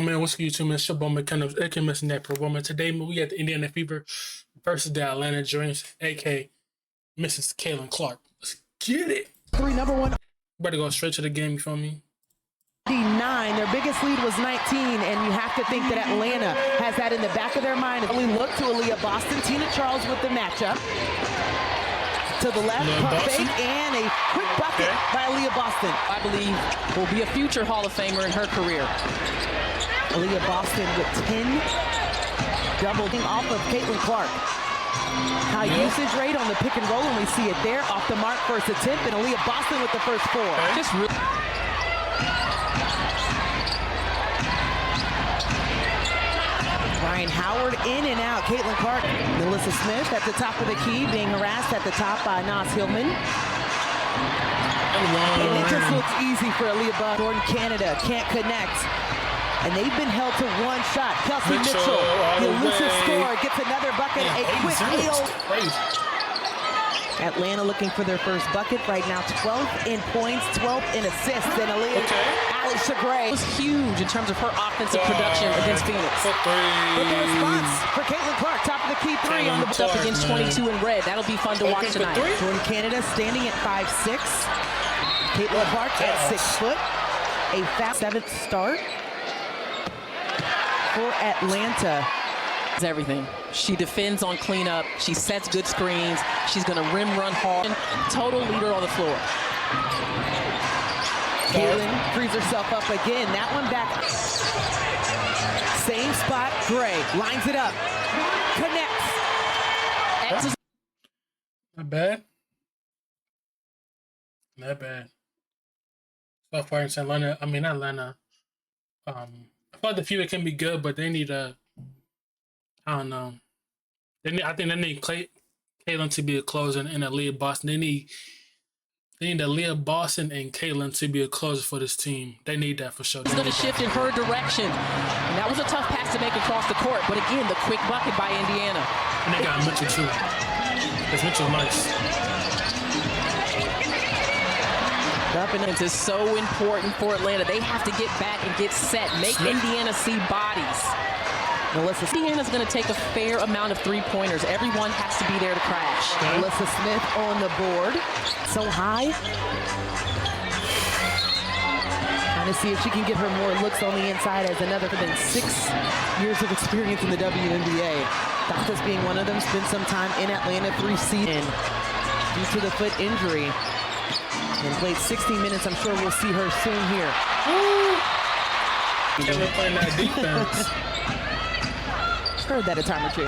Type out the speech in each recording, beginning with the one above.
Man, what's good, YouTube, man? It's your boy Mickal, aka Mr. Net Pro Woman. Today, man, we got the Indiana Fever versus the Atlanta Dreams, aka Mrs. Caitlin Clark. Let's get it. Number one. Better go straight to the game, you feel me? 9. Their biggest lead was 19, and you have to think that Atlanta has that in the back of their mind. We look to Aaliyah Boston, Tina Charles with the matchup. To the left, pump fake, and a quick bucket by Aaliyah Boston. I believe will be a future Hall of Famer in her career. Aaliyah Boston with 10, doubling off of Caitlin Clark. High usage rate on the pick and roll, and we see it there. Off the mark, first attempt, and Aaliyah Boston with the first 4. Just really. Ryan Howard in and out. Caitlin Clark, Melissa Smith at the top of the key, being harassed at the top by Nas Hillman. And it just looks easy for Aaliyah Boston. Jordan Canada can't connect. And they've been held to one shot. Kelsey Mitchell, the elusive score, gets another bucket. A quick AO. Atlanta looking for their first bucket right now. 12th in points, 12th in assists. And Alex Shagray was huge in terms of her offensive production against Phoenix. With the response for Caitlin Clark, top of the key 3 on the up against 22 in red. That'll be fun to watch tonight. Jordan Canada standing at 5'6". Caitlin Clark at 6 foot. A fast 7th start for Atlanta. Everything. She defends on cleanup. She sets good screens. She's going to rim run hard. Total leader on the floor. Caitlin frees herself up again. That one back. Same spot. Gray lines it up. Connects. Not bad. Not bad. So far in Atlanta, I mean, not Atlanta. I thought the Fever can be good, but they need a. I don't know. I think they need Caitlin to be a closer and Aaliyah Boston. They need Aaliyah Boston and Caitlin to be a closer for this team. They need that for sure. It's going to shift in her direction. And that was a tough pass to make across the court. But again, the quick bucket by Indiana. And they got Mitchell too. Because Mitchell's nice. It is so important for Atlanta. They have to get back and get set. Make Indiana see bodies. Indiana's going to take a fair amount of three-pointers. Everyone has to be there to crash. Melissa Smith on the board. So high. Trying to see if she can get her more looks on the inside as another than 6 years of experience in the WNBA. Doctors being one of them, spent some time in Atlanta 3 seasons due to the foot injury. And played 60 minutes. I'm sure we'll see her soon here. Never playing that defense. Heard that a time or two.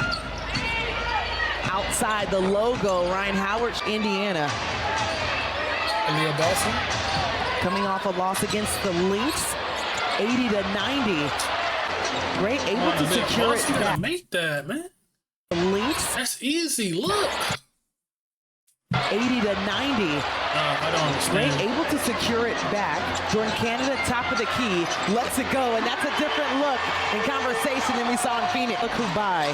Outside the logo, Ryan Howard, Indiana. Aaliyah Boston. Coming off a loss against the Lynx, 80-90. Gray able to secure it back. Make that, man. The Lynx. That's easy. Look. 80-90. I don't understand. Gray able to secure it back. Jordan Canada, top of the key, lets it go, and that's a different look in conversation than we saw in Phoenix. Look who by.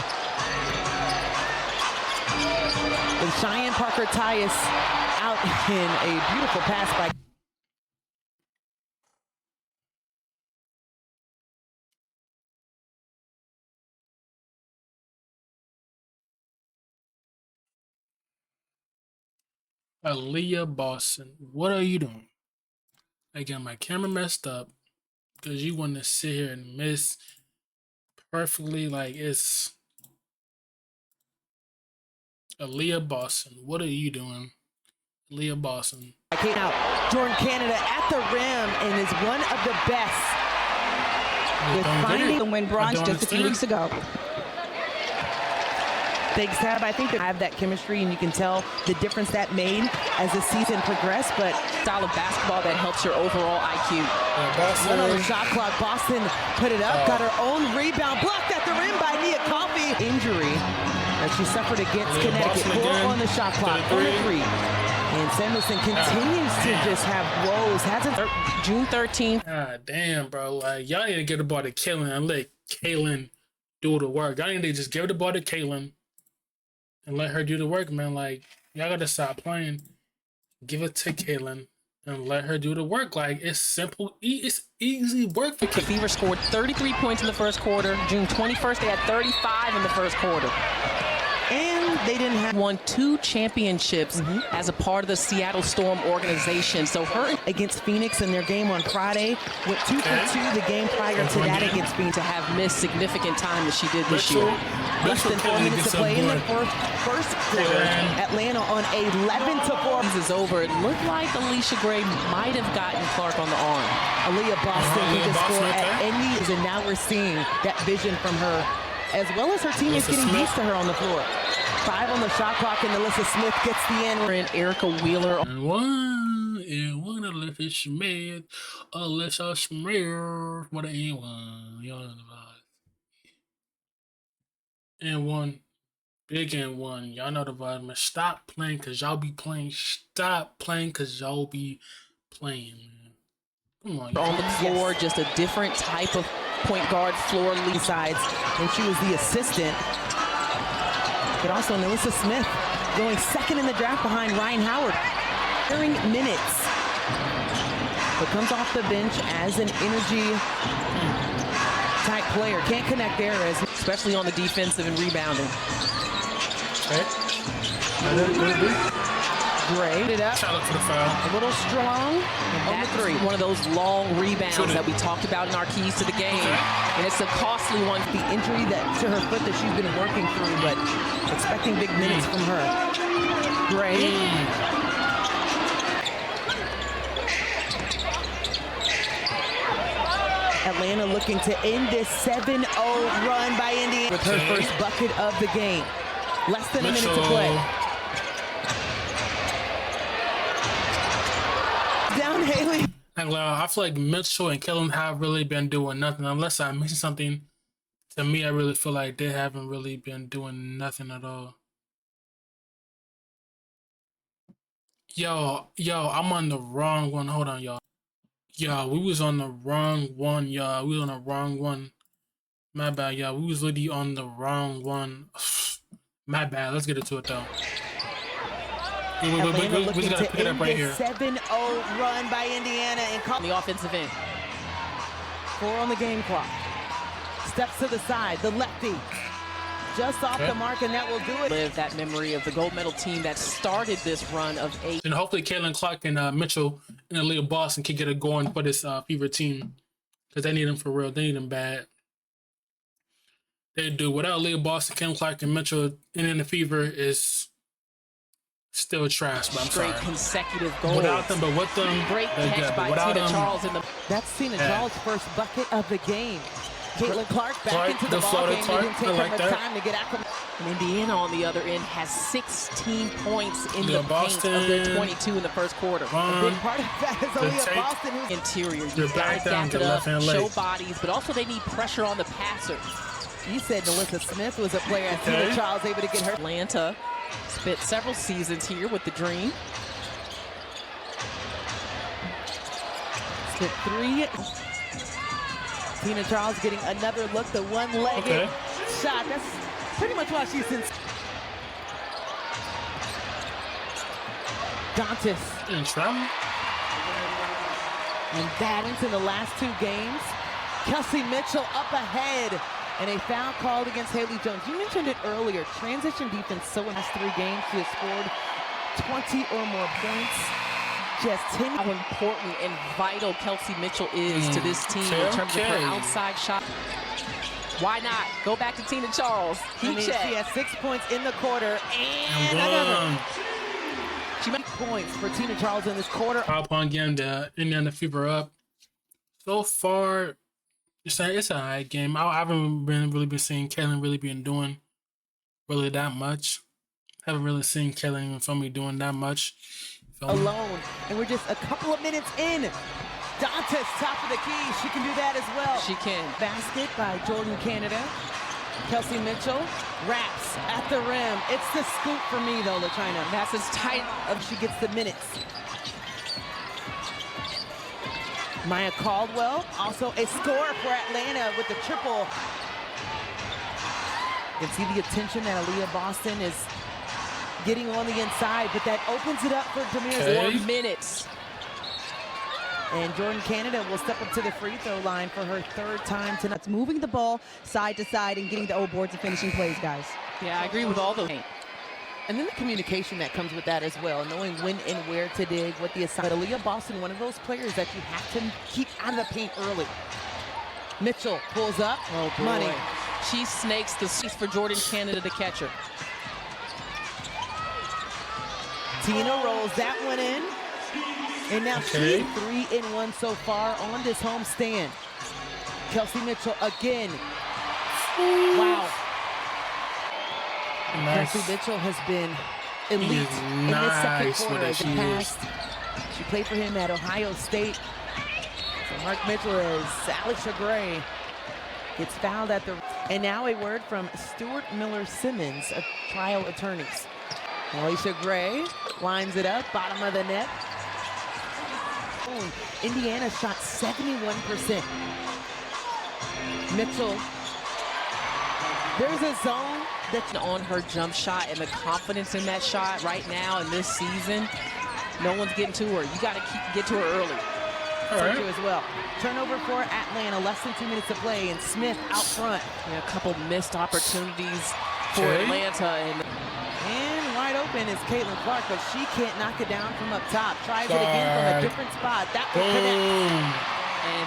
And Cheyenne Parker-Tyus out in a beautiful pass by Aaliyah Boston, what are you doing? I got my camera messed up because you want to sit here and miss perfectly. Like, it's Aaliyah Boston. What are you doing? Aaliyah Boston. Now, Jordan Canada at the rim and is one of the best. With finding the win bronze just a few weeks ago. Thanks, Tab. I think they have that chemistry, and you can tell the difference that made as the season progressed. But style of basketball that helps your overall IQ. One on the shot clock. Boston put it up, got her own rebound, blocked at the rim by Nia Coffey. Injury that she suffered against Connecticut. 4 on the shot clock, on the 3. And Samuelson continues to just have woes. June 13th. God damn, bro. Like, y'all need to get the ball to Caitlin and let Caitlin do the work. Y'all need to just give the ball to Caitlin and let her do the work, man. Like, y'all gotta stop playing. Give it to Caitlin and let her do the work. Like, it's simple. It's easy work for The kids. Fever scored 33 points in the first quarter. June 21st, they had 35 in the first quarter. And they didn't have Won 2 championships as a part of the Seattle Storm organization. So her against Phoenix in their game on Friday. Went 2 for 2 the game prior to that against Phoenix. to have missed significant time that she did this year. Less than 4 minutes to play in the first quarter. Atlanta on 11-4. This is over. It looked like Alicia Gray might have gotten Clark on the arm. Aaliyah Boston who can score at any, and now we're seeing that vision from her, as well as her teammates getting used to her on the floor. 5 on the shot clock, and Alyssa Smith gets the end. And Erica Wheeler. And one Alyssa Smith. Alyssa Smith. What a one. Y'all know the vibes. And one. Big and one. Y'all know the vibes, man. Stop playing because y'all be playing. Stop playing because y'all be playing, man. Come on. On the floor, just a different type of point guard floor lead. Besides, when she was the assistant. But also Alyssa Smith going second in the draft behind Ryan Howard. During minutes. But comes off the bench as an energy type player. Can't connect there, Especially on the defensive and rebounding. Gray it up. Shout out to the foul. A little strong. And that's one of those long rebounds that we talked about in our keys to the game. And it's a costly one. The injury to her foot that she's been working through, but expecting big minutes from her. Gray. Atlanta looking to end this 7-0 run by Indiana with her first bucket of the game. Less than a minute to play. Down Haley. I feel like Mitchell and Kellen have really been doing nothing. Unless I'm missing something, to me, I really feel like they haven't really been doing nothing at all. Yo, I'm on the wrong one. Hold on, y'all. Yo, we was on the wrong one, y'all. We was on the wrong one. My bad, y'all. We was literally on the wrong one. My bad. Let's get into it, though. We just gotta pick it up right here. 7-0 run by Indiana and The offensive end. 4 on the game clock. Steps to the side, the lefty. Just off the mark, and that will do it. Live that memory of the gold medal team that started this run of 8. And hopefully Caitlin Clark and Mitchell and Aaliyah Boston can get it going for this Fever team. Because they need them for real. They need them bad. They do. Without Aaliyah Boston, Caitlin Clark, and Mitchell, and then the Fever is still trash, but I'm sorry. Consecutive goals. Without them, but with them, Great they're catch good. by Without Tina them, Charles in the. That's Tina Charles' first bucket of the game. Caitlin Clark back into the ball game. Clark, Didn't take her much time to get acclimated. And Indiana on the other end has 16 points in the Boston, paint of their 22 in the first quarter. A big part of that is Aaliyah Boston, who's Interior, You're you back gotta down gap to it up, left hand show leg. bodies, but also they need pressure on the passer. You said Alyssa Smith was a player, and Tina Charles able to get her. Atlanta spent several seasons here with the Dream. Spent 3. Tina Charles getting another look, the one-legged shot. That's pretty much why she's in. Dantas. in trouble. And that in the last 2 games. Kelsey Mitchell up ahead. And a foul called against Haley Jones. You mentioned it earlier. Transition defense so in the last 3 games. She has scored 20 or more points. Just 10. How important and vital Kelsey Mitchell is to this team in terms of her outside shot. Why not? Go back to Tina Charles. She has 6 points in the quarter and another. She made points for Tina Charles in this quarter. Up on getting the Indiana Fever up. So far, it's an alright game. I haven't really been seeing Kaylin really been doing really that much. Haven't really seen Kaylin even from me doing that much. Alone. And we're just a couple of minutes in. Dantas, top of the key. She can do that as well. She can. Basket by Jordan Canada. Kelsey Mitchell wraps at the rim. It's the scoop for me, though, LaChina. That's as tight as she gets the minutes. Maya Caldwell, also a scorer for Atlanta with the triple. You can see the attention that Aaliyah Boston is getting on the inside, but that opens it up for Demir. 4 minutes. And Jordan Canada will step up to the free throw line for her third time tonight. It's moving the ball side to side and getting the old boards and finishing plays, guys. Yeah, I agree with all those. And then the communication that comes with that as well, knowing when and where to dig, what the assignment. Aaliyah Boston, one of those players that you have to keep out of the paint early. Mitchell pulls up. Oh, boy. Money. She snakes the space for Jordan Canada to catch her. Tina rolls that one in. And now she's 3-in-1 so far on this home stand. Kelsey Mitchell again. Wow. Nice. Kelsey Mitchell has been elite in this second quarter. She played for him at Ohio State. So Mark Mitchell is Alicia Gray. Gets fouled at the... And now a word from Stuart Miller-Simmons of trial attorneys. Alicia Gray lines it up, bottom of the net. Indiana shot 71%. Mitchell. There's a zone That's on her jump shot, and the confidence in that shot right now in this season, no one's getting to her. You got to get to her early. As well. Turnover for Atlanta, less than 2 minutes to play, and Smith out front. Yeah, a couple missed opportunities for Atlanta. And wide open is Caitlin Clark, but she can't knock it down from up top. Tries it again from a different spot. That will connect. And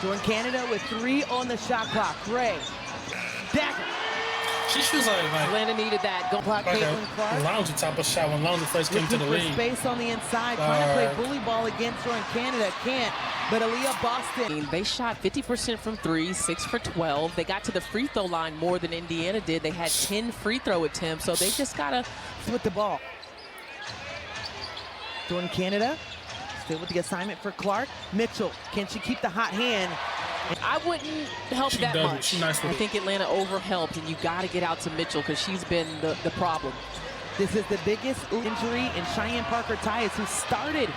Jordan Canada with 3 on the shot clock. Gray. Dagger. She was like Atlanta needed that. Go block Caitlin Clark. Lounge type of shot when Lounge first came to the league. Space on the inside, trying to play bully ball against Jordan Canada. Can't. But Aaliyah Boston. They shot 50% from 3, 6 for 12. They got to the free throw line more than Indiana did. They had 10 free throw attempts, so they just got to with the ball. Jordan Canada still with the assignment for Clark. Mitchell, can she keep the hot hand? I wouldn't help that much. She's nice with I think Atlanta overhelped, and you got to get out to Mitchell because she's been the problem. This is the biggest injury in Cheyenne Parker Tyus, who started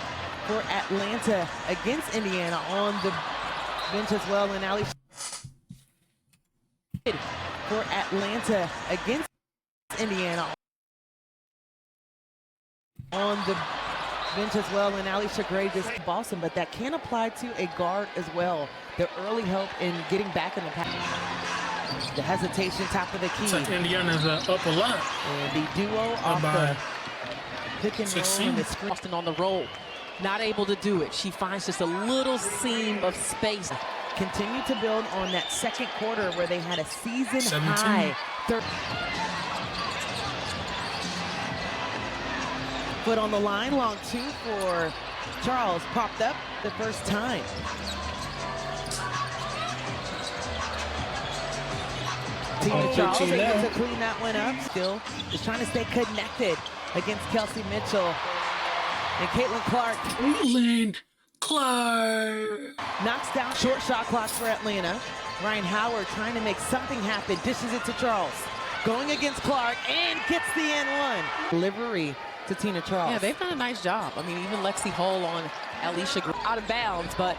for Atlanta against Indiana on the bench as well. And Ali for Atlanta against Indiana on the bench as well. And Alicia Gray just Boston, but that can apply to a guard as well. The early help in getting back in the pass. The hesitation, top of the key. So Indiana's up a lot. And the duo off the pick and roll and the screen. Boston on the roll. Not able to do it. She finds just a little seam of space. Continue to build on that second quarter where they had a season high. Foot on the line, long 2 for Charles. Popped up the first time. Tina Charles able to clean that one up. Still is trying to stay connected against Kelsey Mitchell. And Caitlin Clark. Knocks down short shot clock for Atlanta. Ryan Howard trying to make something happen. Dishes it to Charles. Going against Clark and gets the N1. Delivery to Tina Charles. Yeah, they've done a nice job. I mean, even Lexi Hull on Alicia out of bounds, but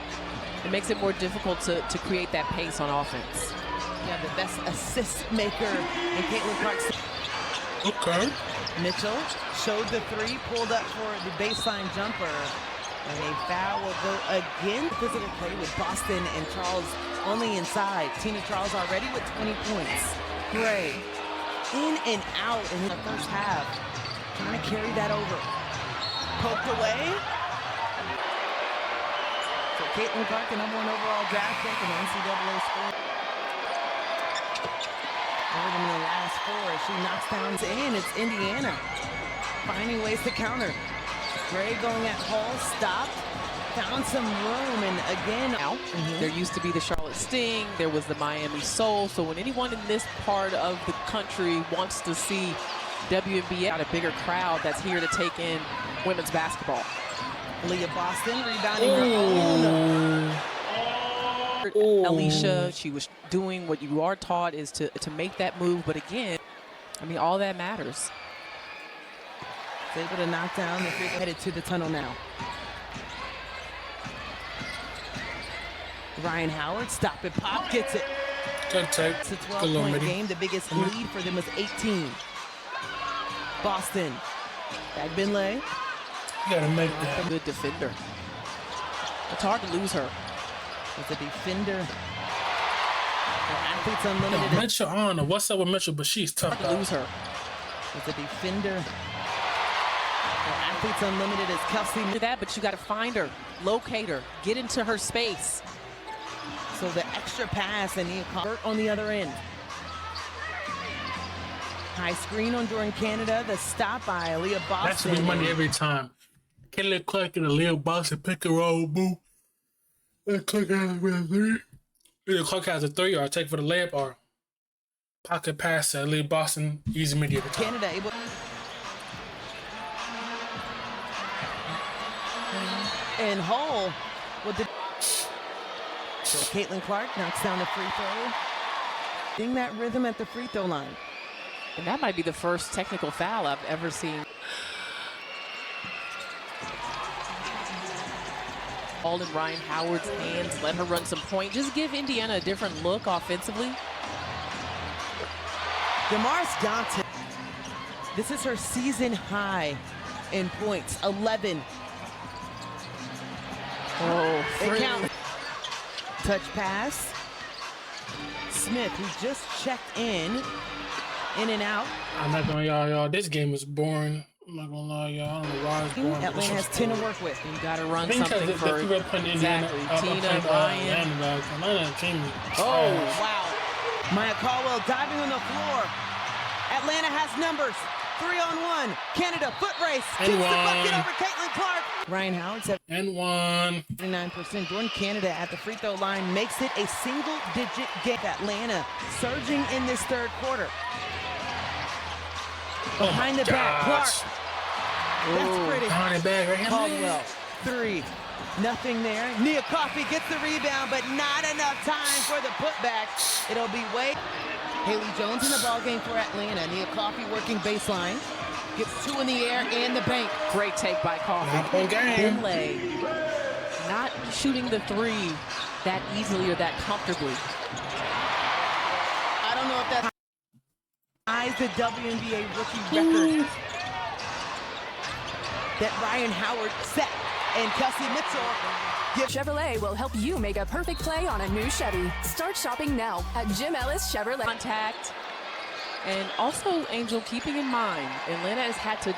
it makes it more difficult to create that pace on offense. Yeah, the best assist maker in Caitlin Clark. Okay. Mitchell showed the 3, pulled up for the baseline jumper. And a foul will go again. Physical play with Boston and Charles on the inside. Tina Charles already with 20 points. Gray in and out in the first half. Trying to carry that over. Poked away. So Caitlin Clark, the #1 overall draft pick in the NCAA score. More than the last 4. She knocks down in. It's Indiana finding ways to counter. Gray going at Hall, stopped, found some room, and again out. There used to be the Charlotte Sting, there was the Miami Soul, so when anyone in this part of the country wants to see WNBA, got a bigger crowd that's here to take in women's basketball. Leah Boston rebounding her own. Alicia, she was doing what you are taught is to make that move, but again, I mean, all that matters. Able to knock down the free throw. Headed to the tunnel now. Ryan Howard, stop and pop, gets it. It's a 12-point game. The biggest lead for them was 18. Boston. Back Binley. You gotta make that. Good defender. It's hard to lose her. As a defender. Athletes Unlimited. Yo, Mitchell, I don't know what's up with Mitchell, but she's tough. Hard to lose her. As a defender. Athletes Unlimited is Kelsey. Do that, but you got to find her, locate her, get into her space. So the extra pass and Hurt on the other end. High screen on Jordan Canada. The stop by Aaliyah Boston. That should be money every time. Kelly Clark and Aaliyah Boston pick and roll, boo. Clark has a three. Either Clark has a three, or I take for the layup, or pocket pass to Aaliyah Boston. Easy midi every time. Canada able. And Hull with the. So Caitlin Clark knocks down the free throw. Getting that rhythm at the free throw line. And that might be the first technical foul I've ever seen. All in Ryan Howard's hands, let her run some point. Just give Indiana a different look offensively. Damaris Johnson. This is her season high in points, 11. Oh, It counts. Touch pass. Smith, who just checked in and out. I'm not gonna y'all. This game is boring. I'm not gonna lie, y'all. I don't know why it's boring. Atlanta has 10 to work with. You got to run Because something the for people putting Indiana, exactly. Tina, Ryan. Atlanta team. Oh, wow. Maya Caldwell diving on the floor. Atlanta has numbers. 3-on-1. Canada foot race. Gets the bucket over Caitlin Clark. Ryan Howard, And one. 79%. Jordan Canada at the free throw line makes it a single-digit game. Atlanta surging in this third quarter. Behind the back, Clark. That's pretty. Behind the back, right here. Caldwell, 3. Nothing there. Nia Coffey gets the rebound, but not enough time for the putback. It'll be Wade. Haley Jones in the ballgame for Atlanta. Nia Coffey working baseline. Gets 2 in the air and the bank. Great take by Coffey. Finlay not shooting the 3 that easily or that comfortably. I don't know if that's the WNBA rookie record that Ryan Howard set, and Kelsey Mitchell. Chevrolet will help you make a perfect play on a new Chevy. Start shopping now at Jim Ellis Chevrolet. Contact. And also, Angel, keeping in mind, Atlanta has had to.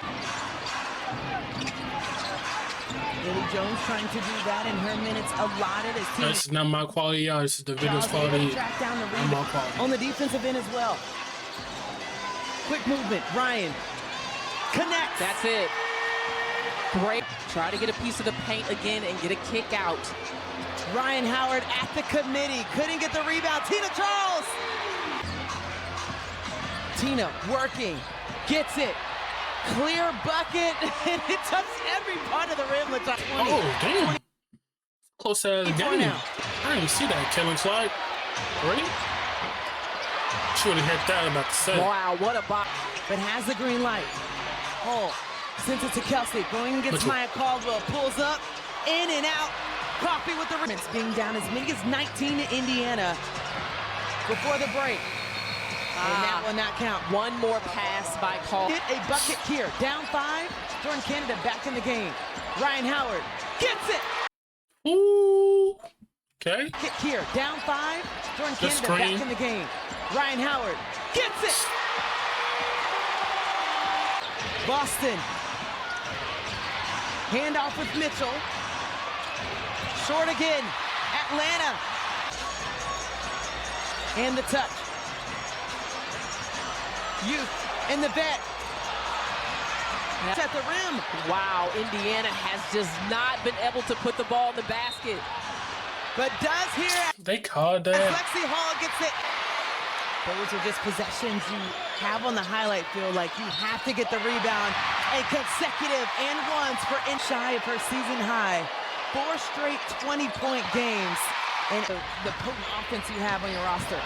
Haley Jones trying to do that in her minutes allotted as team. This is not my quality, y'all. This is the video's quality. Track down the Not rebound my quality. on the defensive end as well. Quick movement, Ryan connects. That's it. Great. Try to get a piece of the paint again and get a kick out. Ryan Howard at the committee. Couldn't get the rebound. Tina Charles. Tina working. Gets it. Clear bucket. And it touched every part of the rim. It's 20. Oh, damn. Close out of the game. Now. I didn't even see that. Killing slide. Really? She would have hit that, I'm about to say. Wow, what a box. But has the green light. Hall sends it to Kelsey. Going against Maya Caldwell. Pulls up. In and out. Coffey with the rim. It's being down as many as 19 to Indiana before the break. And that will not count. One more pass by Call. Get a bucket here. Down 5. Jordan Canada back in the game. Ryan Howard gets it. Ooh. Okay. Kick here. Down 5. Jordan Just Canada screen. back in the game. Ryan Howard gets it. Boston. Handoff with Mitchell. Short again. Atlanta. And the touch. Youth in the vet. At the rim. Wow, Indiana has just not been able to put the ball in the basket. But does here. They called As that. Lexi Hall gets it. Those are just possessions you have on the highlight field. Like, you have to get the rebound. And consecutive and ones for shy of her season high. 4 straight 20-point games. And the potent offense you have on your roster.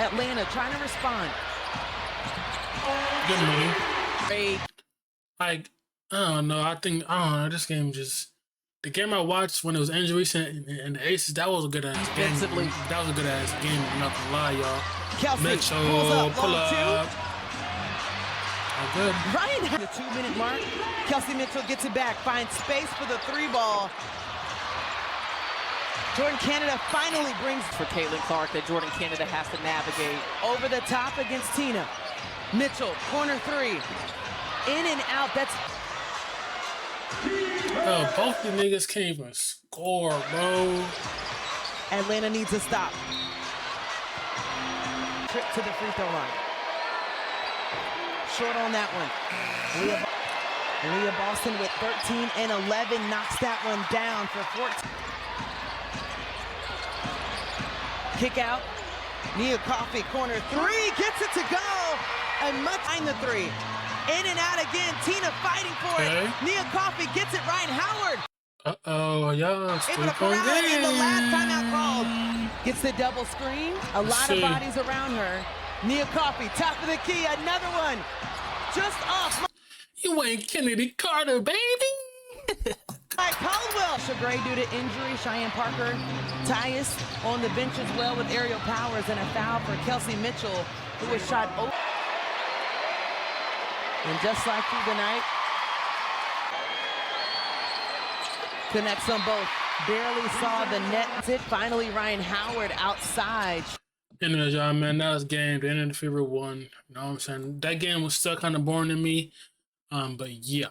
Atlanta trying to respond. Good money. Great. Like, I don't know. This game just. The game I watched when it was injuries and the Aces, that was a good ass game. Defensively. That was a good ass game. I'm not gonna lie, y'all. Kelsey Mitchell, pulls up, pull long up. two. All good. Ryan, the 2-minute mark. Kelsey Mitchell gets it back, finds space for the 3 ball. Jordan Canada finally brings For Caitlin Clark that Jordan Canada has to navigate. over the top against Tina. Mitchell, corner three. In and out, that's... Both the niggas can't even score, bro. Atlanta needs a stop. Trip to the free throw line. Short on that one. Leah Boston with 13 and 11 knocks that one down for 14. Kick out. Nia Coffey, corner three, gets it to go. And much behind the three. In and out again. Tina fighting for it. Nia Coffey gets it right. Howard. Y'all Able to corral it in the last timeout called. Gets the double screen. A lot of bodies around her. Nia Coffey, top of the key. Another one. Just off. You ain't Kennedy Carter, baby. By Caldwell. Shagray due to injury. Cheyenne Parker. Tyus on the bench as well with aerial powers, and a foul for Kelsey Mitchell, who was shot over. And just like through the night, connects them both. Barely saw the net. Finally, Ryan Howard outside. Anyways, y'all, man, that was game. The end of the Fever 1. You know what I'm saying? That game was still kind of boring to me. But yeah.